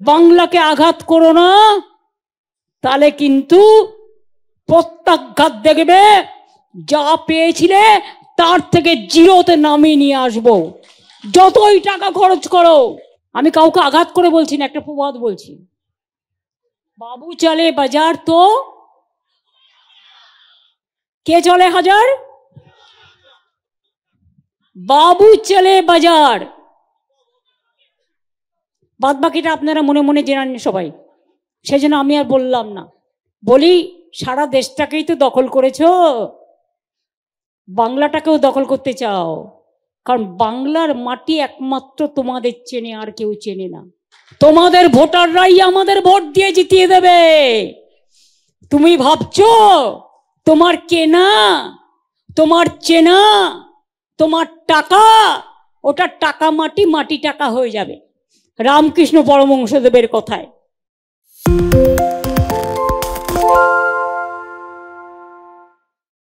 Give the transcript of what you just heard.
বাংলাকে আঘাত করো না, তাহলে কিন্তু প্রত্যাঘাত দেখবে, যা পেয়েছিলে তার থেকে জিরোতে নামিয়ে নিয়ে আসবো, যতই টাকা খরচ করো। আমি কাউকে আঘাত করে বলছি না, একটা প্রবাদ বলছি। বাবু চলে বাজার তো কে চলে হাজার? বাবু চলে বাজার। বাদ বাকিটা আপনারা মনে মনে জেনে নেন সবাই, সেই জন্য আমি আর বললাম না। বলি, সারা দেশটাকেই তো দখল করেছো, বাংলাটাকেও দখল করতে চাও, কারণ বাংলার মাটি একমাত্র তোমাদের চেনে, আর কেউ চেনে না। তোমাদের ভোটাররাই আমাদের ভোট দিয়ে জিতিয়ে দেবে। তুমি ভাবছো তোমার কেনা, তোমার চেনা, তোমার টাকা, ওটা টাকা মাটি, মাটি টাকা হয়ে যাবে, রামকৃষ্ণ পরমহংসদেবের কথায়।